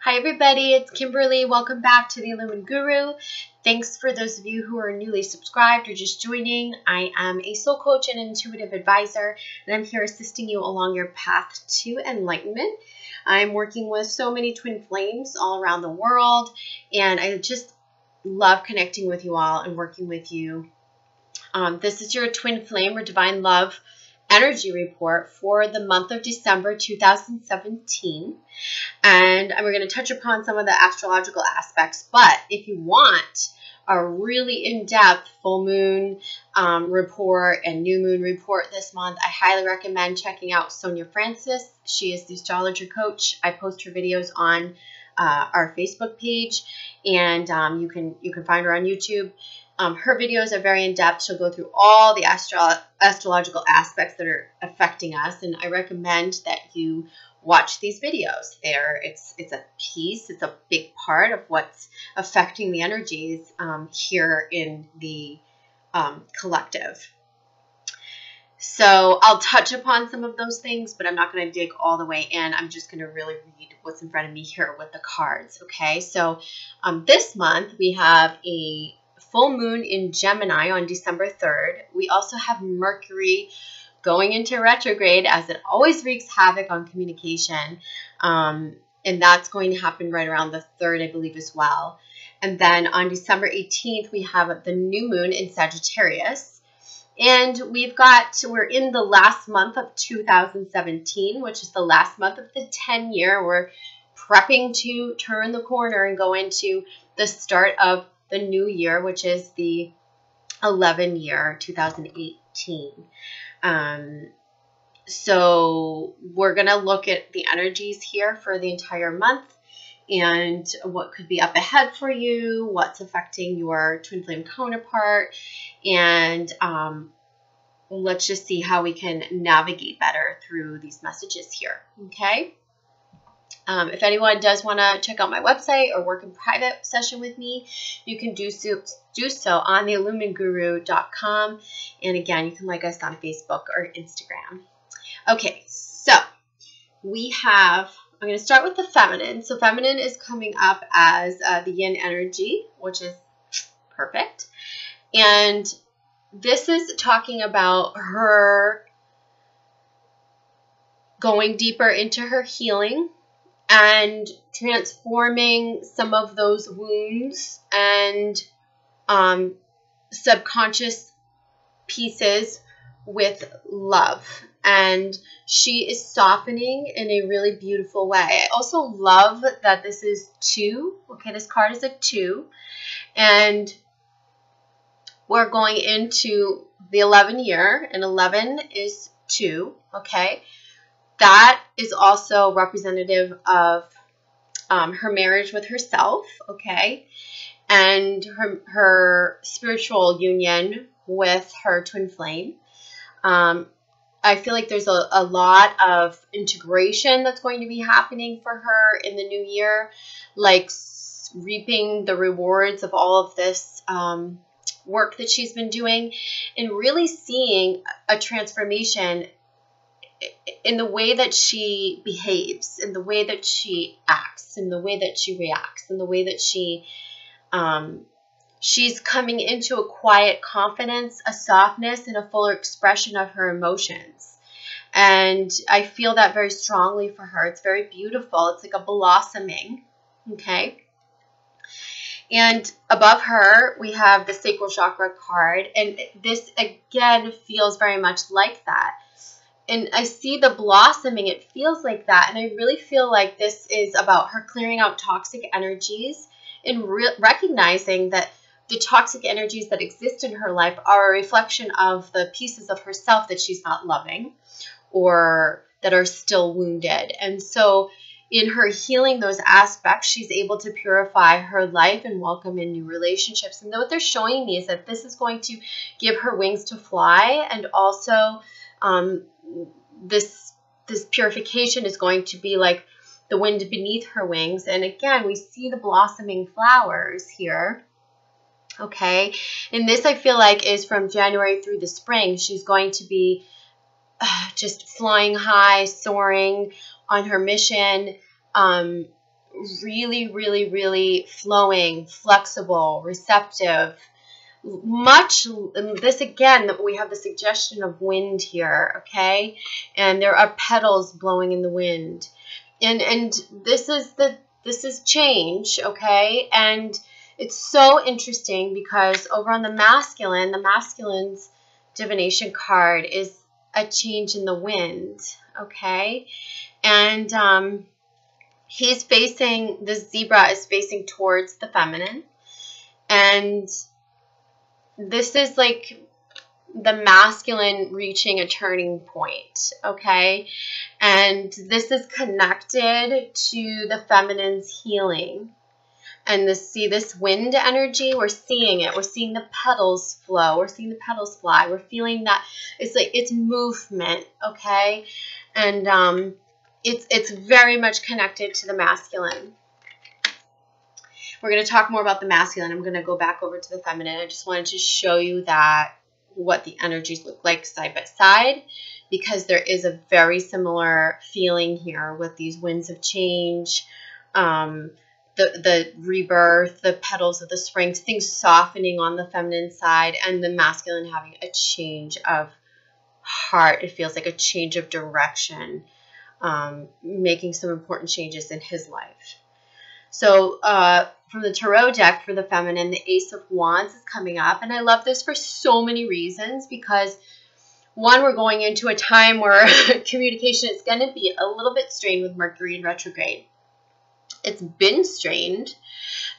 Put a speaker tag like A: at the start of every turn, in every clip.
A: Hi everybody, it's Kimberly. Welcome back to the Illumin Guru. Thanks for those of you who are newly subscribed or just joining. I am a soul coach and intuitive advisor, and I'm here assisting you along your path to enlightenment. I'm working with so many twin flames all around the world, and I just love connecting with you all and working with you. This is your twin flame or divine love energy report for the month of December 2017. And we're going to touch upon some of the astrological aspects. But if you want a really in-depth full moon report and new moon report this month, I highly recommend checking out Sonia Francis. She is the astrologer coach. I post her videos on our Facebook page, and you can find her on YouTube. Her videos are very in-depth. She'll go through all the astrological aspects that are affecting us, and I recommend that you watch these videos. It's a piece, it's a big part of what's affecting the energies here in the collective. So I'll touch upon some of those things, but I'm not going to dig all the way in. I'm just going to really read what's in front of me here with the cards. Okay, so this month we have a full moon in Gemini on December 3rd. We also have Mercury going into retrograde, as it always wreaks havoc on communication. And that's going to happen right around the 3rd, I believe, as well. And then on December 18th, we have the new moon in Sagittarius. And we're in the last month of 2017, which is the last month of the 10-year. We're prepping to turn the corner and go into the start of the new year, which is the 11-year, 2018. So we're going to look at the energies here for the entire month and what could be up ahead for you, what's affecting your twin flame counterpart, and let's just see how we can navigate better through these messages here. Okay. If anyone does want to check out my website or work in private session with me, you can do so on the illuminguru.com. And again, you can like us on Facebook or Instagram. Okay, so I'm going to start with the feminine. So feminine is coming up as the yin energy, which is perfect. And this is talking about her going deeper into her healing and transforming some of those wounds and subconscious pieces with love. And she is softening in a really beautiful way. I also love that this is 2. Okay, this card is a 2. And we're going into the 11 year, and 11 is 2. Okay. That is also representative of her marriage with herself, okay, and her spiritual union with her twin flame. I feel like there's a lot of integration that's going to be happening for her in the new year, like reaping the rewards of all of this work that she's been doing, and really seeing a transformation in the way that she behaves, in the way that she acts, in the way that she reacts, in the way that she's coming into a quiet confidence, a softness, and a fuller expression of her emotions. And I feel that very strongly for her. It's very beautiful. It's like a blossoming, okay? And above her, we have the sacral chakra card. And this, again, feels very much like that. And I see the blossoming. It feels like that. And I really feel like this is about her clearing out toxic energies and recognizing that the toxic energies that exist in her life are a reflection of the pieces of herself that she's not loving or that are still wounded. And so in her healing those aspects, she's able to purify her life and welcome in new relationships. And what they're showing me is that this is going to give her wings to fly, and also this purification is going to be like the wind beneath her wings. And again, we see the blossoming flowers here. Okay. And this, I feel like, is from January through the spring. She's going to be just flying high, soaring on her mission, really, really, really flowing, flexible, receptive. Much, this again, we have the suggestion of wind here, okay? And there are petals blowing in the wind. And this is change, okay? And it's so interesting because over on the masculine's divination card is a change in the wind, okay? And he's facing, this zebra is facing towards the feminine. And this is like the masculine reaching a turning point, okay? And this is connected to the feminine's healing. And this wind energy, we're seeing it. We're seeing the petals flow. We're seeing the petals fly. We're feeling that it's like it's movement, okay? And it's very much connected to the masculine. We're going to talk more about the masculine. I'm going to go back over to the feminine. I just wanted to show you that what the energies look like side by side, because there is a very similar feeling here with these winds of change, the rebirth, the petals of the spring, things softening on the feminine side, and the masculine having a change of heart. It feels like a change of direction, making some important changes in his life. So from the tarot deck for the feminine, the Ace of Wands is coming up. And I love this for so many reasons because, one, we're going into a time where communication is going to be a little bit strained with Mercury in retrograde. It's been strained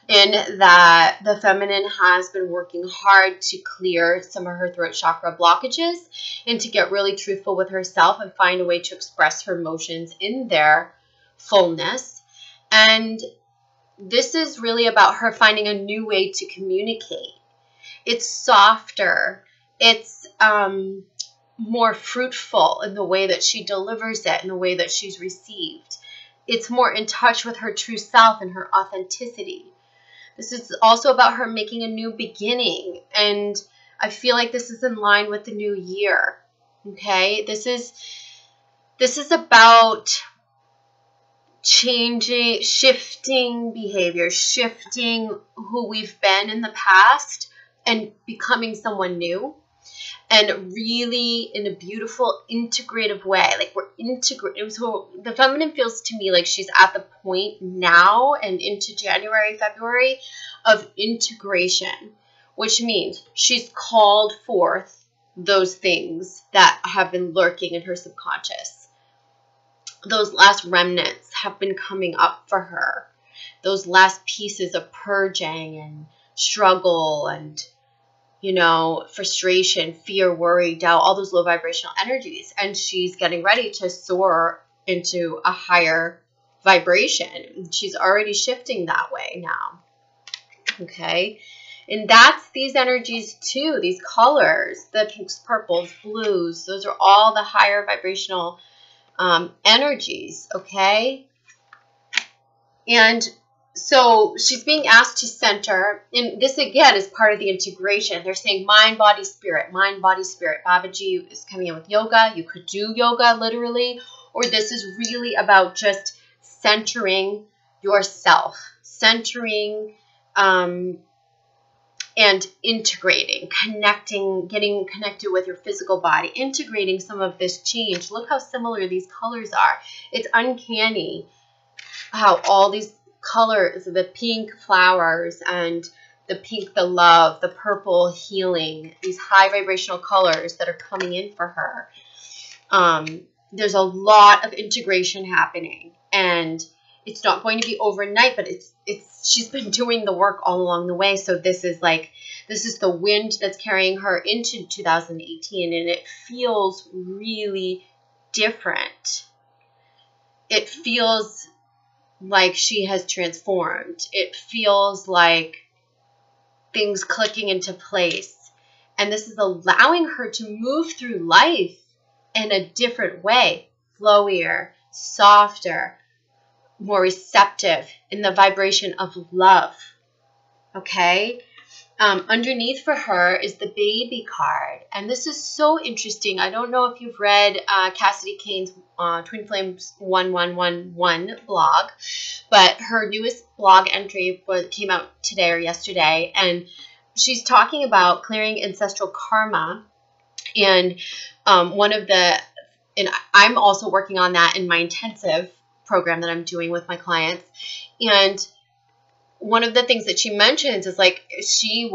A: in that the feminine has been working hard to clear some of her throat chakra blockages and to get really truthful with herself and find a way to express her emotions in their fullness. And this is really about her finding a new way to communicate. It's softer. It's more fruitful in the way that she delivers it, in the way that she's received. It's more in touch with her true self and her authenticity. This is also about her making a new beginning. And I feel like this is in line with the new year. Okay? This is about changing, shifting behavior, shifting who we've been in the past and becoming someone new, and really in a beautiful integrative way. Like we're integrating. So the feminine feels to me like she's at the point now and into January, February of integration, which means she's called forth those things that have been lurking in her subconscious. Those last remnants have been coming up for her. Those last pieces of purging and struggle and, frustration, fear, worry, doubt, all those low vibrational energies. And she's getting ready to soar into a higher vibration. She's already shifting that way now. Okay. And that's these energies too, these colors, the pinks, purples, blues. Those are all the higher vibrational energies, okay? And so she's being asked to center, and this again is part of the integration. They're saying mind, body, spirit, mind, body, spirit. Babaji is coming in with yoga. You could do yoga literally, or this is really about just centering yourself, centering and integrating, connecting, getting connected with your physical body, integrating some of this change. Look how similar these colors are. It's uncanny how all these colors, the pink flowers and the pink, the love, the purple healing, these high vibrational colors that are coming in for her. There's a lot of integration happening, and it's not going to be overnight, but she's been doing the work all along the way. So this is the wind that's carrying her into 2018, and it feels really different. It feels like she has transformed. It feels like things clicking into place. And this is allowing her to move through life in a different way, flowier, softer, more receptive in the vibration of love. Okay? Underneath for her is the baby card. And this is so interesting. I don't know if you've read Cassidy Kane's Twin Flames 1111 blog, but her newest blog entry came out today or yesterday. And she's talking about clearing ancestral karma. And and I'm also working on that in my intensive program that I'm doing with my clients. And one of the things that she mentions is like she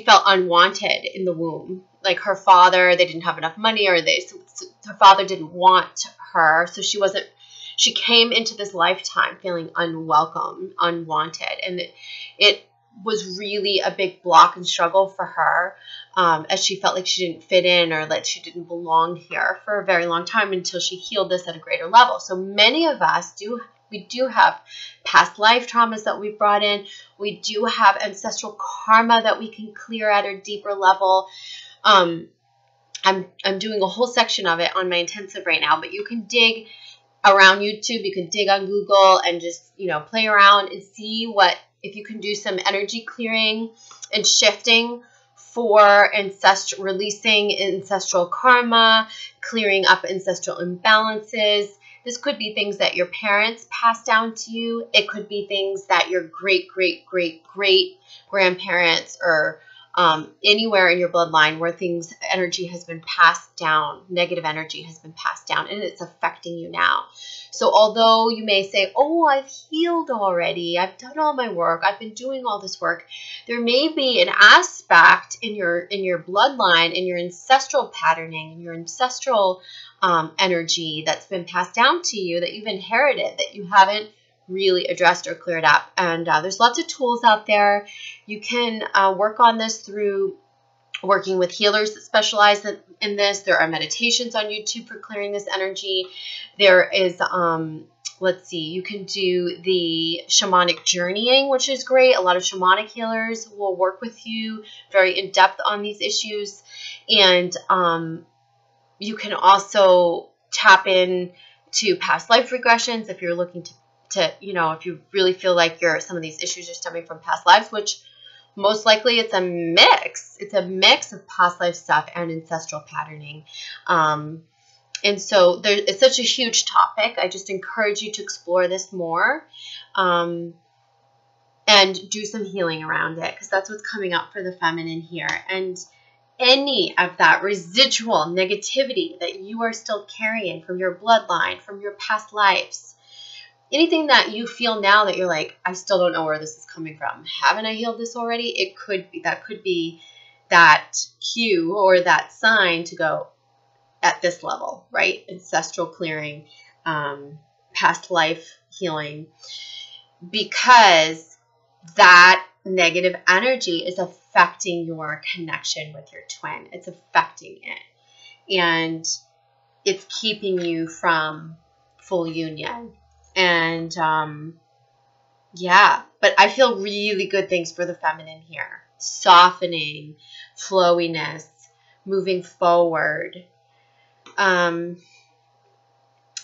A: felt unwanted in the womb. Like her father, they didn't have enough money, or her father didn't want her, so she came into this lifetime feeling unwelcome, unwanted, and it was really a big block and struggle for her, as she felt like she didn't fit in or that she didn't belong here for a very long time until she healed this at a greater level. So many of us do have past life traumas that we've brought in. We do have ancestral karma that we can clear at a deeper level. I'm doing a whole section of it on my intensive right now, but you can dig around YouTube. You can dig on Google and just, play around and see if you can do some energy clearing and shifting for releasing ancestral karma, clearing up ancestral imbalances. This could be things that your parents passed down to you. It could be things that your great grandparents or anywhere in your bloodline where energy has been passed down, negative energy has been passed down, and it's affecting you now. So although you may say, oh, I've healed already, I've done all my work, I've been doing all this work, there may be an aspect in your bloodline, in your ancestral patterning, in your ancestral energy that's been passed down to you that you've inherited that you haven't really addressed or cleared up. And there's lots of tools out there. You can work on this through working with healers that specialize in this. There are meditations on YouTube for clearing this energy. There is, you can do the shamanic journeying, which is great. A lot of shamanic healers will work with you very in depth on these issues. And you can also tap in to past life regressions if you're looking to if you really feel like some of these issues are stemming from past lives, which most likely it's a mix. It's a mix of past life stuff and ancestral patterning. And so it's such a huge topic. I just encourage you to explore this more and do some healing around it, because that's what's coming up for the feminine here. And any of that residual negativity that you are still carrying from your bloodline, from your past lives, anything that you feel now that you're like, I still don't know where this is coming from. Haven't I healed this already? That could be that cue or that sign to go at this level, right? Ancestral clearing, past life healing, because that negative energy is affecting your connection with your twin. It's affecting it, and it's keeping you from full union. And but I feel really good things for the feminine here. Softening, flowiness, moving forward.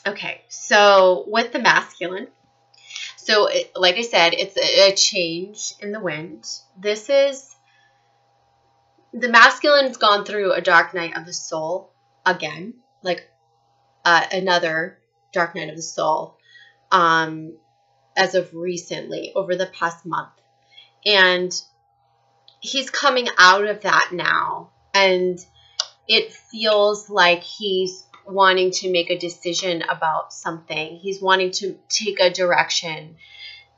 A: Okay, so with the masculine, like I said, it's a change in the wind. The masculine's gone through a dark night of the soul again, like another dark night of the soul. As of recently, over the past month. And he's coming out of that now. And it feels like he's wanting to make a decision about something. He's wanting to take a direction.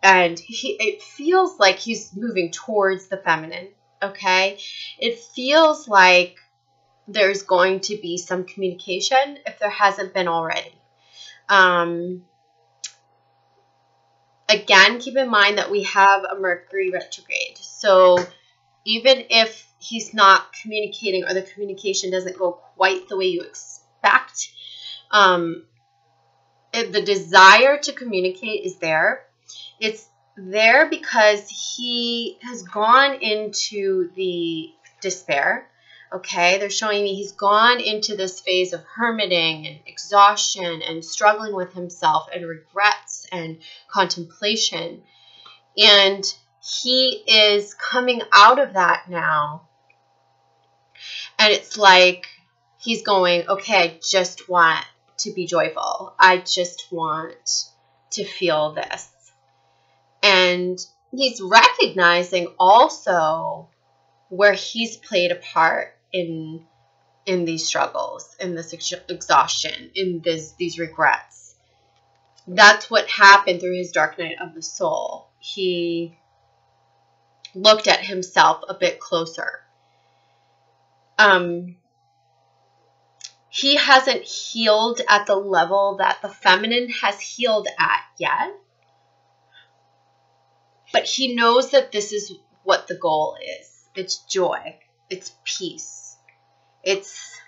A: And it feels like he's moving towards the feminine, okay? It feels like there's going to be some communication if there hasn't been already. Again, keep in mind that we have a Mercury retrograde. So even if he's not communicating or the communication doesn't go quite the way you expect, the desire to communicate is there. It's there because he has gone into the despair. Okay, they're showing me he's gone into this phase of hermiting and exhaustion and struggling with himself and regrets and contemplation. And he is coming out of that now. And it's like he's going, okay, I just want to be joyful. I just want to feel this. And he's recognizing also where he's played a part in these struggles, in this exhaustion, in these regrets. That's what happened through his dark night of the soul. He looked at himself a bit closer. He hasn't healed at the level that the feminine has healed at yet. But he knows that this is what the goal is. It's joy. It's peace. It's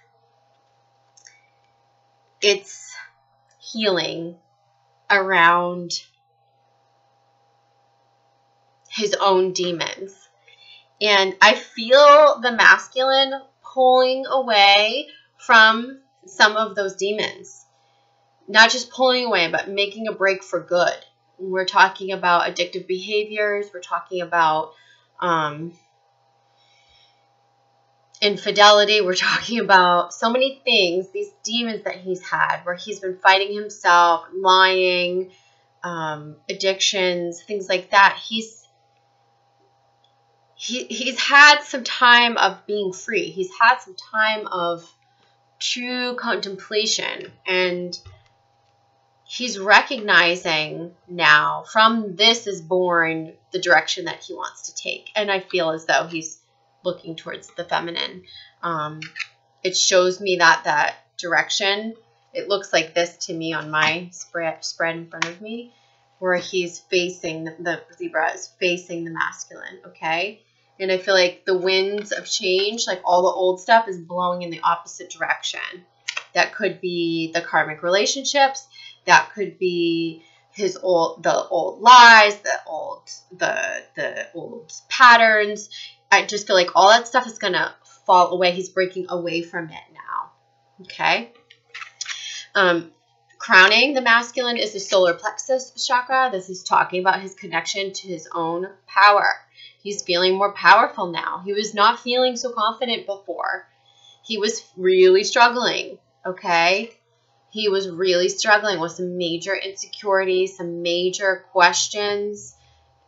A: healing around his own demons. And I feel the masculine pulling away from some of those demons. Not just pulling away, but making a break for good. We're talking about addictive behaviors. We're talking about infidelity. We're talking about so many things, these demons that he's had, where he's been fighting himself, lying, addictions, things like that. He's had some time of being free. He's had some time of true contemplation, and he's recognizing now from this is born the direction that he wants to take. And I feel as though he's looking towards the feminine. It shows me that direction. It looks like this to me on my spread in front of me, where he's facing, the zebra is facing the masculine, okay? And I feel like the winds of change, like all the old stuff, is blowing in the opposite direction. That could be the karmic relationships. That could be the old lies, the old patterns. I just feel like all that stuff is gonna fall away. He's breaking away from it now. Okay. Crowning the masculine is the solar plexus chakra. This is talking about his connection to his own power. He's feeling more powerful now. He was not feeling so confident before. He was really struggling, okay? He was really struggling with some major insecurities, some major questions,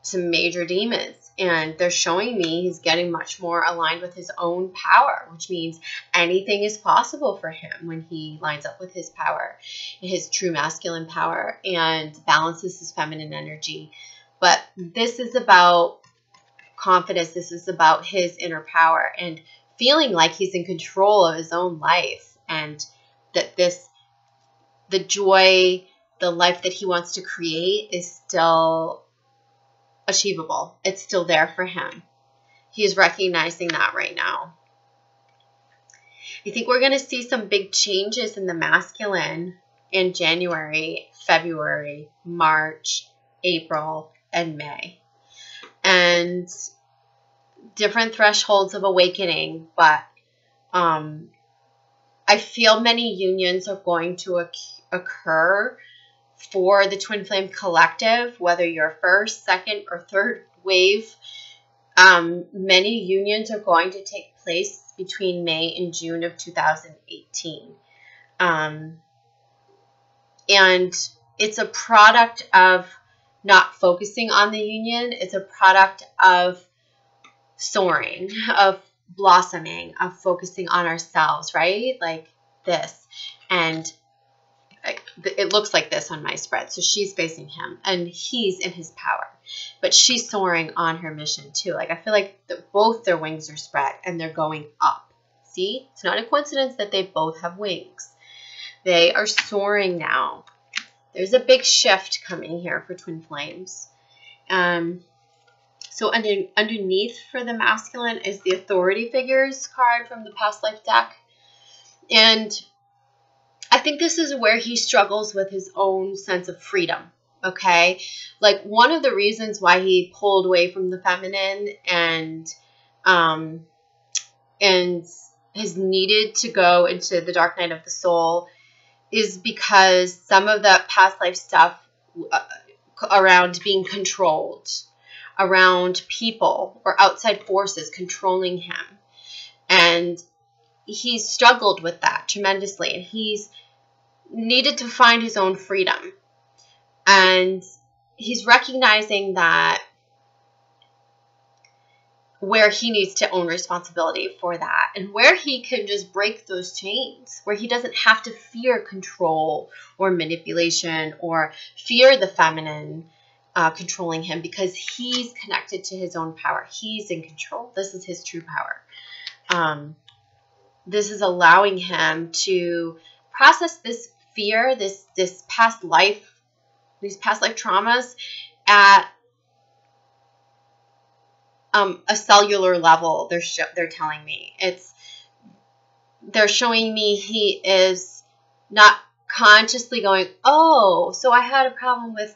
A: some major demons. And they're showing me he's getting much more aligned with his own power, which means anything is possible for him when he lines up with his power, his true masculine power, and balances his feminine energy. But this is about confidence. This is about his inner power and feeling like he's in control of his own life, and that the joy, the life that he wants to create is still achievable. It's still there for him. He's recognizing that right now. I think we're going to see some big changes in the masculine in January, February, March, April, and May. And different thresholds of awakening, but I feel many unions are going to occur for the Twin Flame Collective, whether you're first, second, or third wave. Many unions are going to take place between May and June of 2018. And it's a product of not focusing on the union. It's a product of soaring, of blossoming, of focusing on ourselves, right? Like this. And it looks like this on my spread. So she's facing him and he's in his power, but she's soaring on her mission too. Like I feel like both their wings are spread and they're going up. See, it's not a coincidence that they both have wings. They are soaring now. There's a big shift coming here for Twin Flames. So underneath for the masculine is the Authority Figures card from the Past Life deck. And I think this is where he struggles with his own sense of freedom, okay? Like one of the reasons why he pulled away from the feminine and has needed to go into the dark night of the soul is because some of the past life stuff around being controlled, around people or outside forces controlling him. And he's struggled with that tremendously. And he's needed to find his own freedom. And he's recognizing that where he needs to own responsibility for that, and where he can just break those chains, where he doesn't have to fear control or manipulation or fear the feminine controlling him, because he's connected to his own power. He's in control. This is his true power. This is allowing him to process this fear, this past life, these past life traumas at a cellular level. They're telling me they're showing me he is not consciously going, oh, so I had a problem with,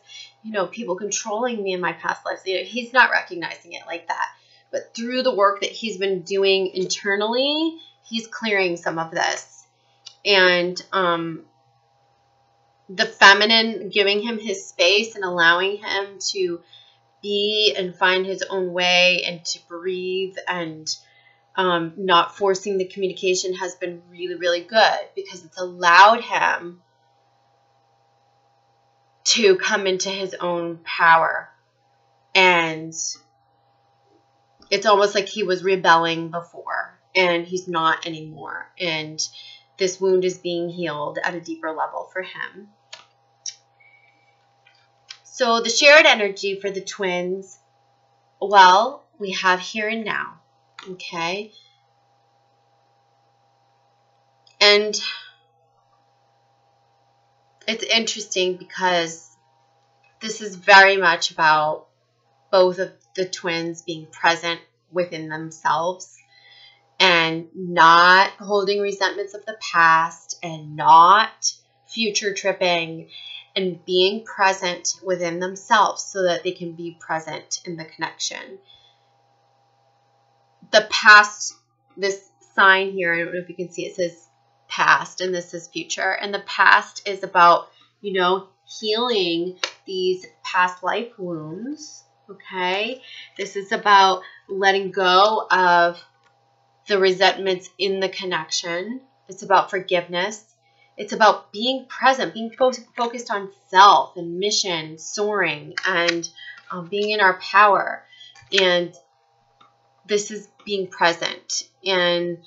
A: people controlling me in my past lives. He's not recognizing it like that. But through the work that he's been doing internally, he's clearing some of this. And the feminine giving him his space and allowing him to be and find his own way and to breathe and not forcing the communication has been really, really good, because it's allowed him to come into his own power. And it's almost like he was rebelling before and he's not anymore. And this wound is being healed at a deeper level for him. So the shared energy for the twins, well, we have here and now, okay? And it's interesting because this is very much about both of the twins being present within themselves and not holding resentments of the past and not future tripping, and being present within themselves so that they can be present in the connection. The past, this sign here, I don't know if you can see, it says past and this is future. And the past is about, healing these past life wounds, okay? This is about letting go of the resentments in the connection. It's about forgiveness. It's about being present, being focused on self and mission, soaring, and being in our power. And this is being present and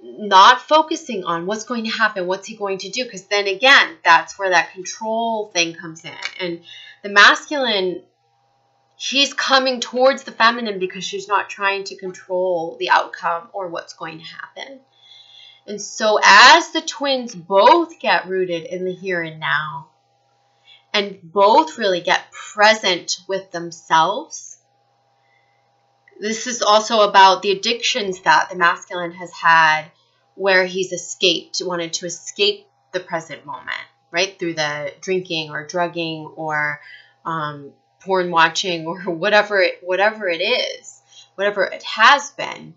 A: not focusing on what's going to happen, what's he going to do, because then again, that's where that control thing comes in. And the masculine, he's coming towards the feminine because she's not trying to control the outcome or what's going to happen. And so as the twins both get rooted in the here and now and both really get present with themselves, this is also about the addictions that the masculine has had where he's wanted to escape the present moment, right? Through the drinking or drugging or porn watching or whatever it is, whatever it has been.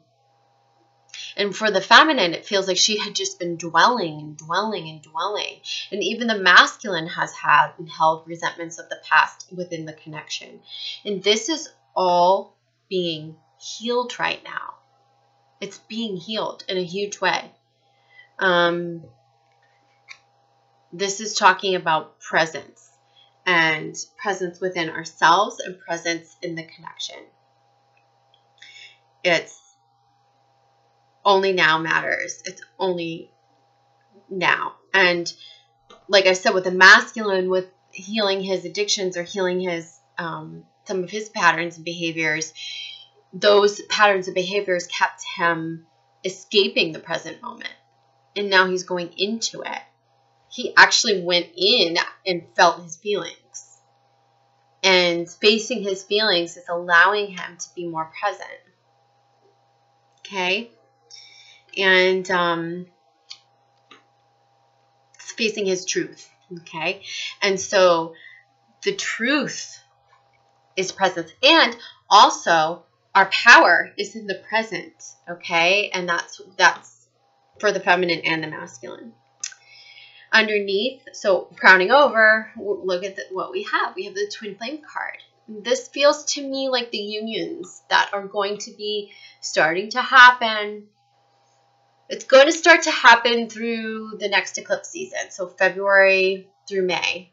A: And for the feminine, it feels like she had just been dwelling and dwelling and dwelling. And even the masculine has had and held resentments of the past within the connection. And this is all being healed right now. It's being healed in a huge way. This is talking about presence, and presence within ourselves and presence in the connection. It's only now matters. It's only now. And like I said, with the masculine, with healing his addictions or healing his some of his patterns and behaviors, those patterns and behaviors kept him escaping the present moment. And now he's going into it. He actually went in and felt his feelings. And facing his feelings is allowing him to be more present. Okay? And facing his truth. Okay? And so the truth is presence. And also our power is in the present. Okay? And that's for the feminine and the masculine. Underneath, so crowning over, look at what we have. We have the twin flame card. this feels to me like the unions that are going to be starting to happen. It's going to start to happen through the next eclipse season. So February through May,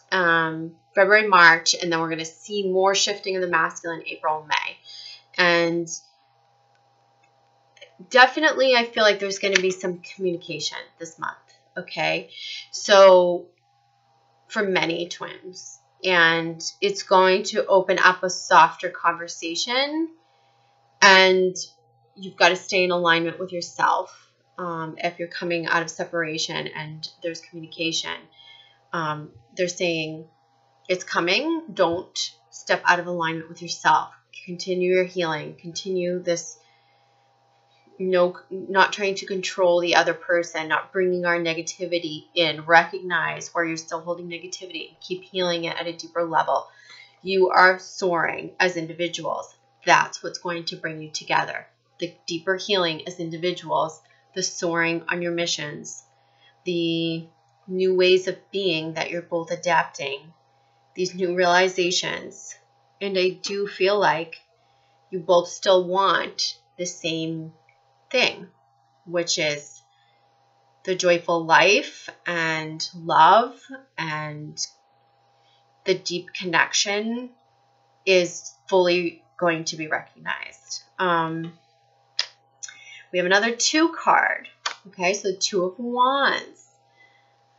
A: February, March, and then we're going to see more shifting of the masculine April and May. And definitely I feel like there's going to be some communication this month. Okay. So for many twins, and it's going to open up a softer conversation, and you've got to stay in alignment with yourself. If you're coming out of separation and there's communication, they're saying it's coming. Don't step out of alignment with yourself. Continue your healing. Continue this, not trying to control the other person, not bringing our negativity in. Recognize where you're still holding negativity and keep healing it at a deeper level. You are soaring as individuals. That's what's going to bring you together. The deeper healing as individuals, the soaring on your missions, the new ways of being that you're both adapting, these new realizations. And I do feel like you both still want the same thing, which is the joyful life and love, and the deep connection is fully going to be recognized. We have another 2 card. Okay, so 2 of Wands.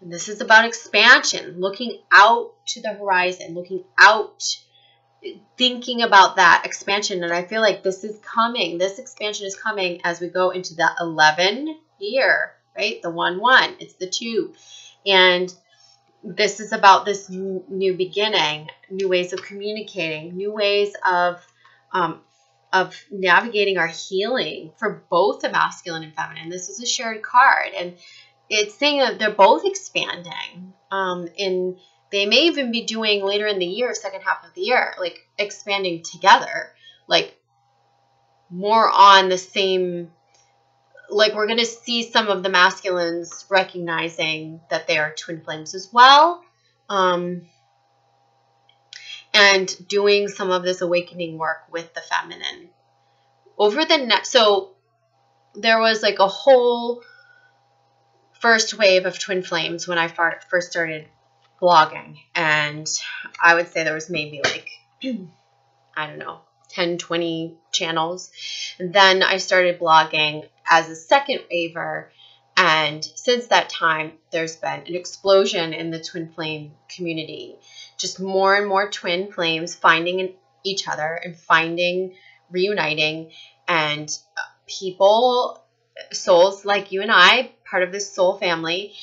A: And this is about expansion, looking out to the horizon, looking out, thinking about that expansion. And I feel like this is coming. This expansion is coming as we go into the 11 year, right? The 1-1. It's the 2. And this is about this new beginning, new ways of communicating, new ways of navigating our healing for both the masculine and feminine. This is a shared card, and it's saying that they're both expanding. And they may even be doing later in the year, second half of the year, like expanding together, like more on the same, like we're going to see some of the masculines recognizing that they are twin flames as well. And doing some of this awakening work with the feminine. Over the next, so there was like a whole first wave of twin flames when I first started blogging. And I would say there was maybe like, I don't know, 10, 20 channels. And then I started blogging as a second waver. And since that time, there's been an explosion in the twin flame community. Just more and more twin flames finding each other and reuniting, and people, souls like you and I, part of this soul family,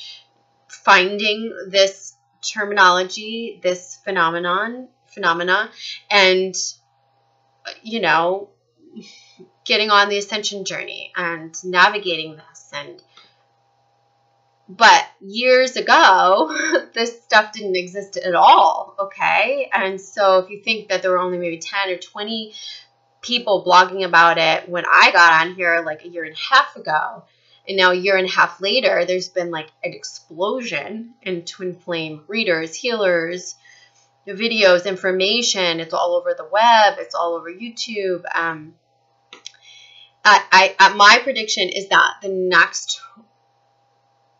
A: finding this terminology, this phenomena, and, getting on the ascension journey and navigating this. But years ago, this stuff didn't exist at all, okay? And so if you think that there were only maybe 10 or 20 people blogging about it when I got on here like a year and a half ago, and now a year and a half later, there's been like an explosion in twin flame readers, healers, videos, information. It's all over the web. It's all over YouTube. My prediction is that the next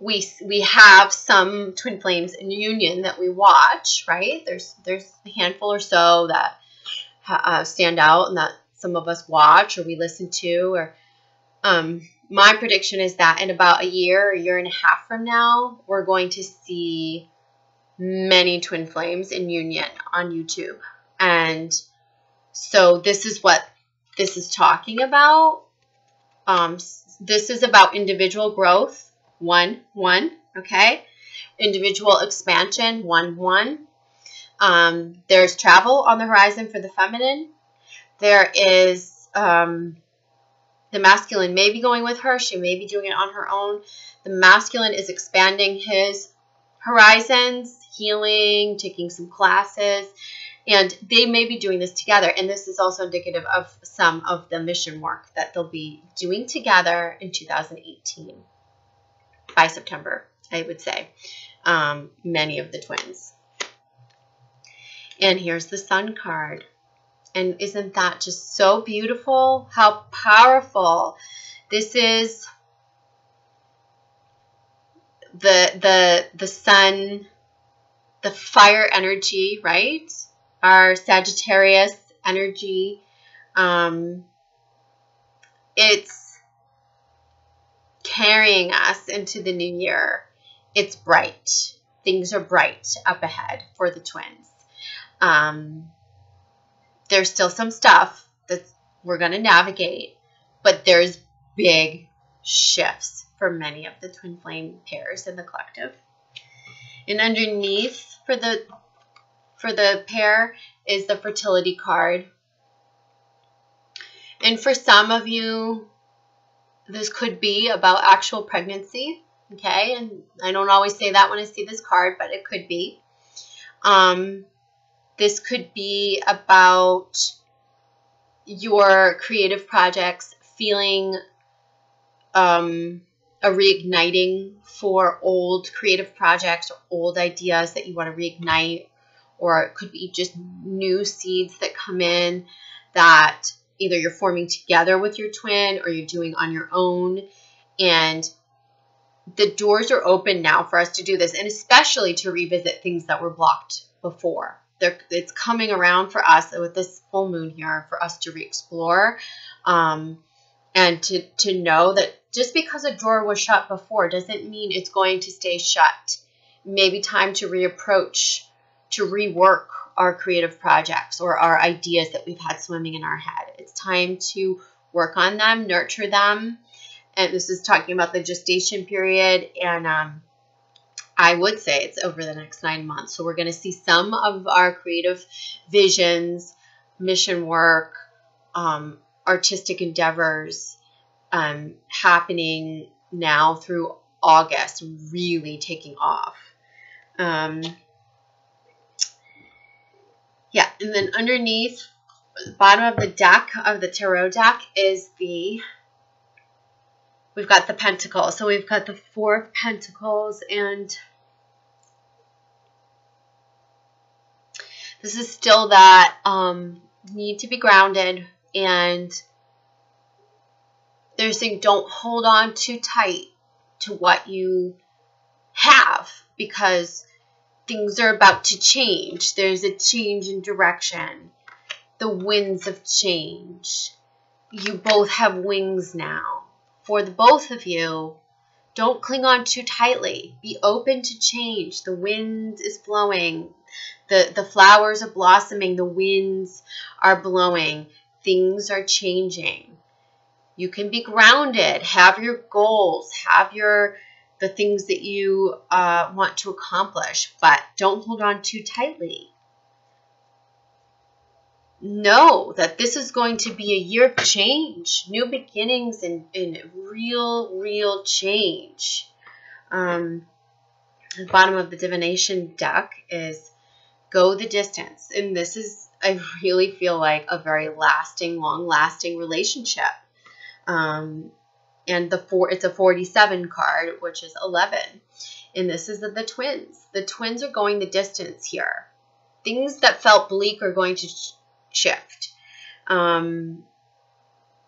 A: we have some twin flames in union that we watch, right? There's a handful or so that stand out and that some of us watch or we listen to. Or my prediction is that in about a year and a half from now, we're going to see many twin flames in union on YouTube. And so this is what this is talking about. This is about individual growth. 1-1, okay? Individual expansion, 1-1. There's travel on the horizon for the feminine. There is the masculine may be going with her. She may be doing it on her own. The masculine is expanding his horizons, healing, taking some classes, and they may be doing this together. And this is also indicative of some of the mission work that they'll be doing together in 2018. By September, I would say, many of the twins. And here's the Sun card. And isn't that just so beautiful? How powerful. This is the Sun, the fire energy, right? Our Sagittarius energy. It's carrying us into the new year. It's bright. Things are bright up ahead for the twins. There's still some stuff that we're going to navigate, but there's big shifts for many of the twin flame pairs in the collective. And underneath for the pair is the fertility card. And for some of you, this could be about actual pregnancy, okay? And I don't always say that when I see this card, but it could be. This could be about your creative projects feeling a reigniting for old creative projects or old ideas that you want to reignite, or it could be just new seeds that come in that either you're forming together with your twin or you're doing on your own. And the doors are open now for us to do this, and especially to revisit things that were blocked before. It's coming around for us with this full moon here for us to re-explore, and to know that just because a door was shut before doesn't mean it's going to stay shut. Maybe time to reapproach, to rework our creative projects or our ideas that we've had swimming in our head. It's time to work on them, nurture them. And this is talking about the gestation period, and I would say it's over the next 9 months. So we're going to see some of our creative visions, mission work, artistic endeavors happening now through August, really taking off. Yeah, and then underneath, the bottom of the deck, of the tarot deck, is we've got the Pentacles. So we've got the Four of Pentacles, and this is still that need to be grounded, and they're saying don't hold on too tight to what you have, because things are about to change. There's a change in direction. The winds of change. You both have wings now. For the both of you, don't cling on too tightly. Be open to change. The wind is blowing. The flowers are blossoming. The winds are blowing. Things are changing. You can be grounded. Have your goals. Have the things that you want to accomplish, but don't hold on too tightly. Know that this is going to be a year of change, new beginnings, and real change. The bottom of the divination deck is go the distance. And this is, I really feel like, a very long-lasting relationship. And it's a 47 card, which is 11. And this is the twins. The twins are going the distance here. Things that felt bleak are going to shift.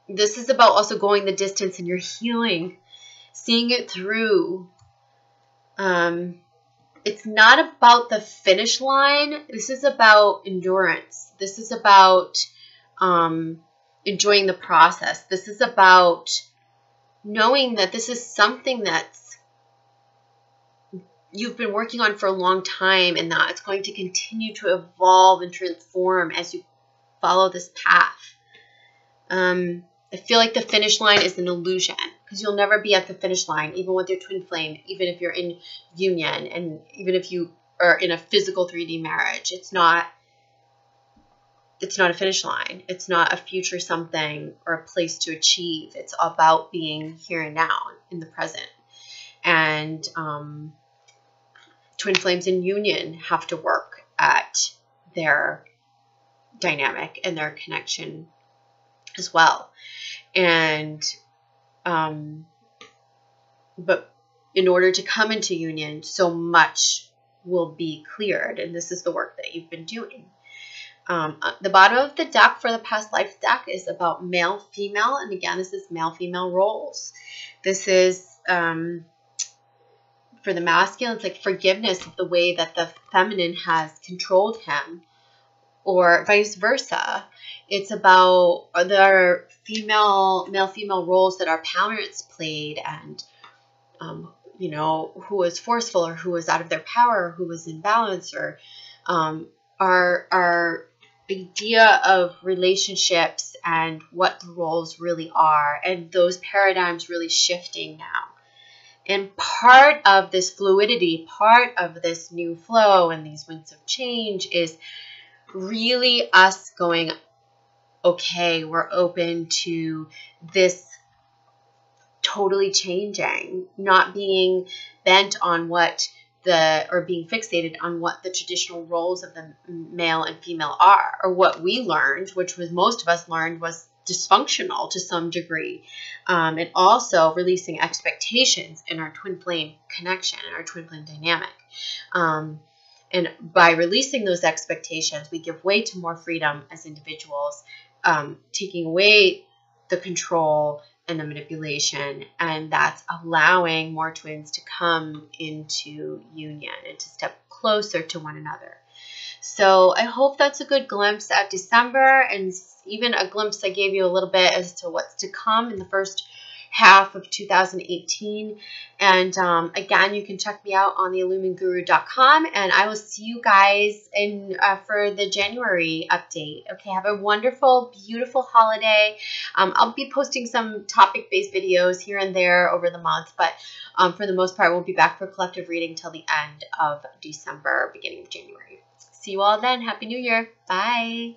A: This is about also going the distance in your healing, seeing it through. It's not about the finish line. This is about endurance. This is about enjoying the process. This is about knowing that this is something that's you've been working on for a long time, and that it's going to continue to evolve and transform as you follow this path. I feel like the finish line is an illusion, because you'll never be at the finish line, even with your twin flame, even if you're in union, and even if you are in a physical 3D marriage. It's not a finish line. It's not a future something or a place to achieve. It's about being here and now in the present. And twin flames in union have to work at their dynamic and their connection as well. And but in order to come into union, so much will be cleared, and this is the work that you've been doing. The bottom of the deck for the past life deck is about male, female. And again, this is male, female roles. This is for the masculine, it's like forgiveness of the way that the feminine has controlled him, or vice versa. It's about the male, female roles that our parents played, and you know, who was forceful or who was out of their power, or who was in balance, or our idea of relationships and what the roles really are, and those paradigms really shifting now. And part of this fluidity, part of this new flow and these winds of change is really us going, okay, we're open to this totally changing, not being bent on or being fixated on what the traditional roles of the male and female are, or what we learned, which was most of us learned was dysfunctional to some degree, and also releasing expectations in our twin flame connection and our twin flame dynamic. And by releasing those expectations, we give way to more freedom as individuals, taking away the control and the manipulation, and that's allowing more twins to come into union and to step closer to one another. So I hope that's a good glimpse at December, and even a glimpse I gave you a little bit as to what's to come in the first half of 2018. And again, you can check me out on theilluminguru.com, and I will see you guys in for the January update. Okay, have a wonderful, beautiful holiday. I'll be posting some topic-based videos here and there over the month, but for the most part, we'll be back for collective reading till the end of December, beginning of January. See you all then. Happy New Year. Bye.